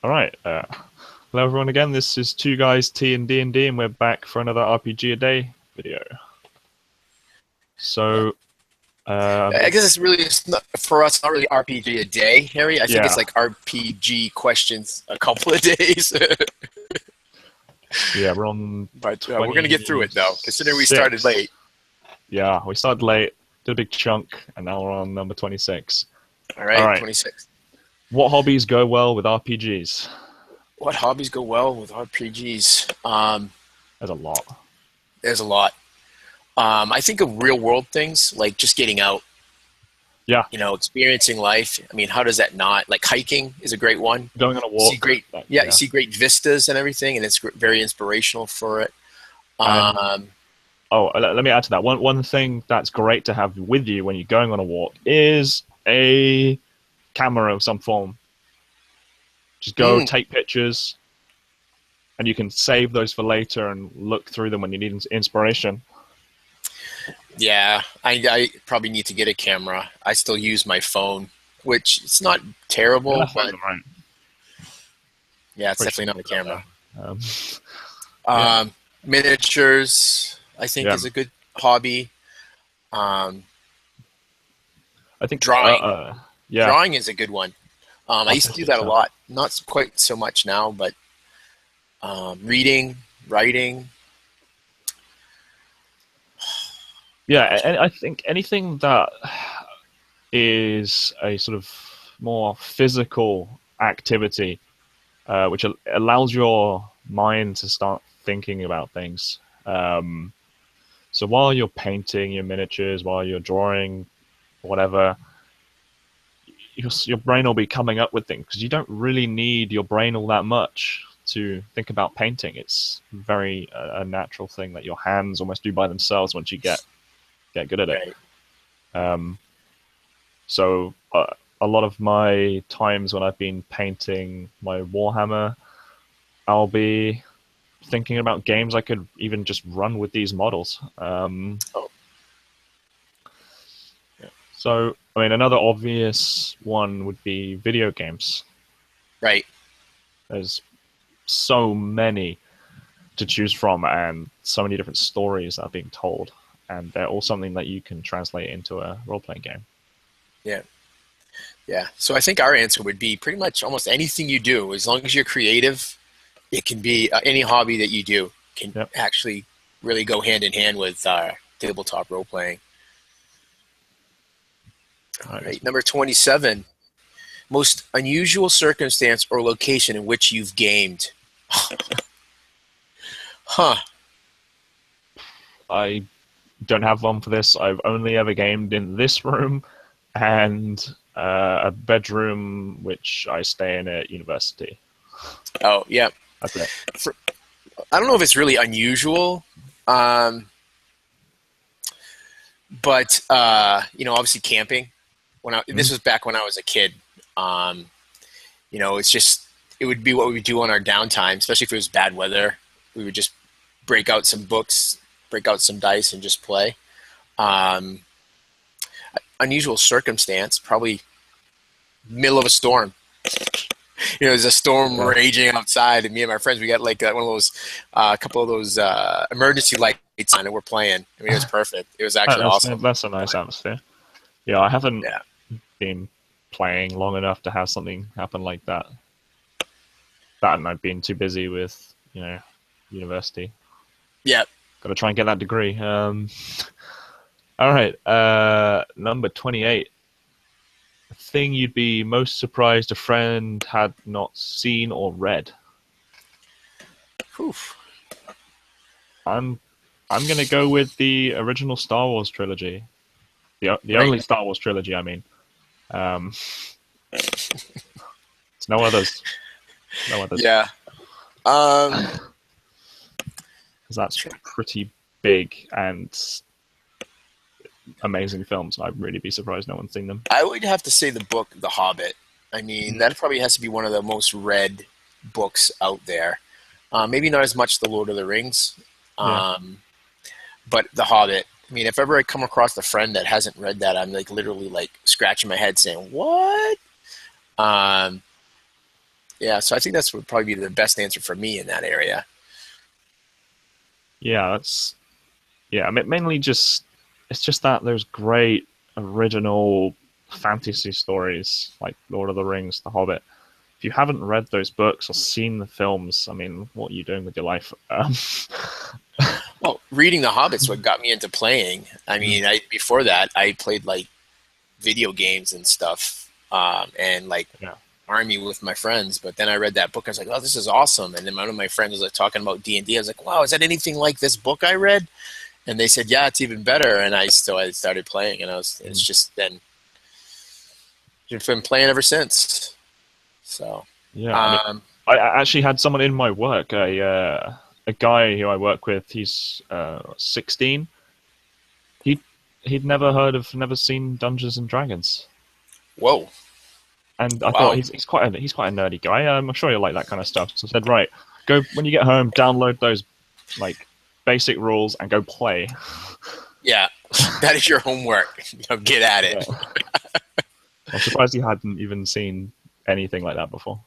All right. Hello, everyone. Again, this is Two Guys T and D, and we're back for another RPG a day video. Yeah. So, I guess it's really it's not, for us not really RPG a day, Harry. I think it's yeah, like RPG questions a couple of days. yeah, we're on But we're gonna get through it though, considering we started 26. late. Yeah, we started late, did a big chunk, and now we're on number 26. All All right, right. 26. What hobbies go well with RPGs? What hobbies go well with RPGs? There's a lot. There's a lot. I think of real world things like just getting out, Yeah, experiencing life. I mean, how does that not? Like hiking is a great one. going on a See walk. great, yeah, you Yeah, see great vistas and everything, and it's very inspirational for it. and Um, let me add to that. One thing that's great to have with you when you're going on a walk is a camera of some form. Just go mm, take pictures, and you can save those for later and look through them when you need inspiration. Yeah, I probably need to get a camera. I still use my phone, which it's not Yeah, terrible, phones but are right. yeah, it's Pretty definitely not a similar out camera. there. Yeah, Miniatures, I think, yeah. is a good hobby. Um, I think. drawing, Yeah. drawing is a good one. I used to do Artistic that a stuff. lot. Not quite so much now, but reading, writing. Yeah, and I think anything that is a sort of more physical activity, which allows your mind to start thinking about things. Um, so while you're painting your miniatures, while you're drawing, whatever, your brain will be coming up with things because you don't really need your brain all that much to think about painting. It's very a natural thing that your hands almost do by themselves once you get good at it. Right. Um, so a lot of my times when I've been painting my Warhammer, I'll be thinking about games I could even just run with these models. Oh, yeah. So, I mean, another obvious one would be video games. Right. There's so many to choose from and so many different stories that are being told, and they're all something that you can translate into a role-playing game. Yeah. Yeah. So I think our answer would be pretty much almost anything you do, as long as you're creative. It can be any hobby that you do can Yep. actually really go hand in hand with tabletop role playing. All All right. right, number 27. Most unusual circumstance or location in which you've gamed. Huh. I don't have one for this. I've only ever gamed in this room and a bedroom which I stay in at university. Oh, yeah. That's it. For, I don't know if it's really unusual, um, but obviously camping. This Mm. was back when I was a kid. Um, it's just it would be what we would do on our downtime, especially if it was bad weather. We would just break out some books, break out some dice, and just play. Um, Unusual circumstance, probably middle of a storm. There's a storm Yeah. raging outside, and me and my friends, we got like one of those, a couple of those emergency lights on, and we're playing. I mean, it was perfect. It was actually awesome. That's a nice atmosphere. Yeah, I haven't Yeah, been playing long enough to have something happen like that. That and I've been too busy with, university. yeah. Got to try and get that degree. All right, number 28. The thing you'd be most surprised a friend had not seen or read. Whew. I'm I'm gonna go with the original Star Wars trilogy. The Right. only Star Wars trilogy, I mean. Um, it's no others. No others. Yeah. Um, Because that's pretty big and amazing films. I'd really be surprised no one's seen them. I would have to say the book, The Hobbit. I mean, Mm. that probably has to be one of the most read books out there. Maybe not as much The Lord of the Rings, Yeah. um, but The Hobbit. I mean, if ever I come across a friend that hasn't read that, I'm like literally like scratching my head saying, "What?" Um, Yeah, so I think that's would probably be the best answer for me in that area. Yeah, that's yeah. I mean, mainly just it's just that there's great original fantasy stories like Lord of the Rings, The Hobbit. If you haven't read those books or seen the films, I mean, what are you doing with your life? Well, reading the Hobbit's what got me into playing. I mean, I before that I played like video games and stuff, and like Yeah, army with my friends. But then I read that book. I was like, oh, this is awesome. And then one of my friends was like talking about D&D. I was like, wow, is that anything like this book I read? And they said, yeah, it's even better. And I started playing, and it's just then been playing ever since. So, yeah. I mean, um, I actually had someone in my work, a guy who I work with. He's 16. He he'd never seen Dungeons and Dragons. whoa, And I thought wow, he's quite a nerdy guy. I'm sure he'll like that kind of stuff. So I said, right, go when you get home, download those like basic rules and go play. yeah, that is your homework. Get at Yeah. it. I'm surprised he hadn't even seen anything like that before.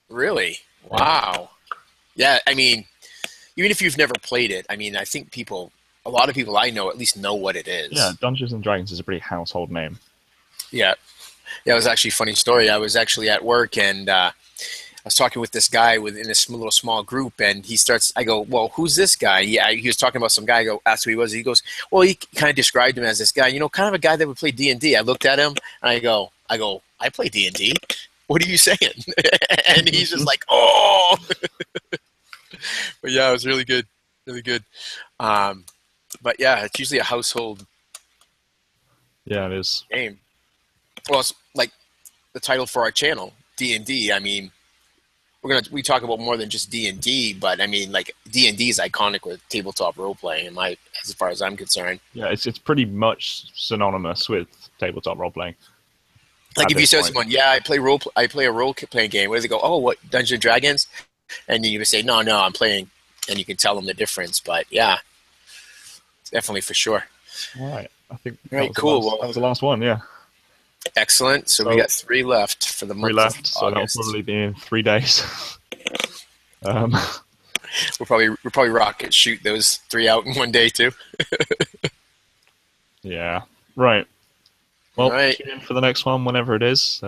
Really? Yeah, Wow. Yeah, I mean, even if you've never played it, I mean, I think a lot of people I know at least know what it yeah. is. Dungeons and Dragons is a pretty household name. Yeah. Yeah, it was actually a funny story. I was actually at work, and I was talking with this guy within this little small group, and he starts. I go, "Well, who's this guy?" Yeah, he was talking about some guy. I go, asked who he was. He goes, "Well, he kind of described him as this guy, kind of a guy that would play D&D." I looked at him, and I play D&D. What are you saying? And he's just like, "Oh." But yeah, it was really good, really good. Um, but yeah, it's usually a household Yeah, it is. game. Well, it's like the title for our channel, D&D. I mean, we talk about more than just D&D, but I mean, like D&D is iconic with tabletop role playing, as far as I'm concerned. Yeah, it's pretty much synonymous with tabletop role playing Like at if you this say to point. someone, "Yeah, I play a role playing game," what do they go? "Oh, what, Dungeons and Dragons?" And you would say, "No, no, I'm playing," and you can tell them the difference. But yeah, definitely for sure. All right, I think All right, cool. that Well, was the last one. Yeah, excellent. So we so got 3 left for the three month of left. So that'll August. probably be in 3 days. um, We'll probably rocket shoot those 3 out in one day too. yeah, right. All Well, right, tune in for the next one whenever it is.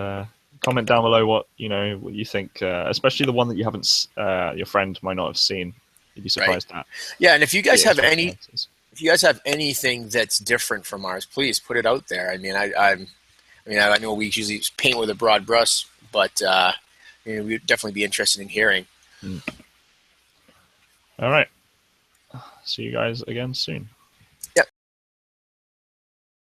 Comment down below what you think, especially the one that you haven't, your friend might not have seen. You'd be right. surprised at Yeah, and if you guys his have any responses. if you guys have anything that's different from ours, please put it out there. I mean, I know we usually paint with a broad brush, but we'd definitely be interested in hearing. Mm. All right. See you guys again soon. Yeah,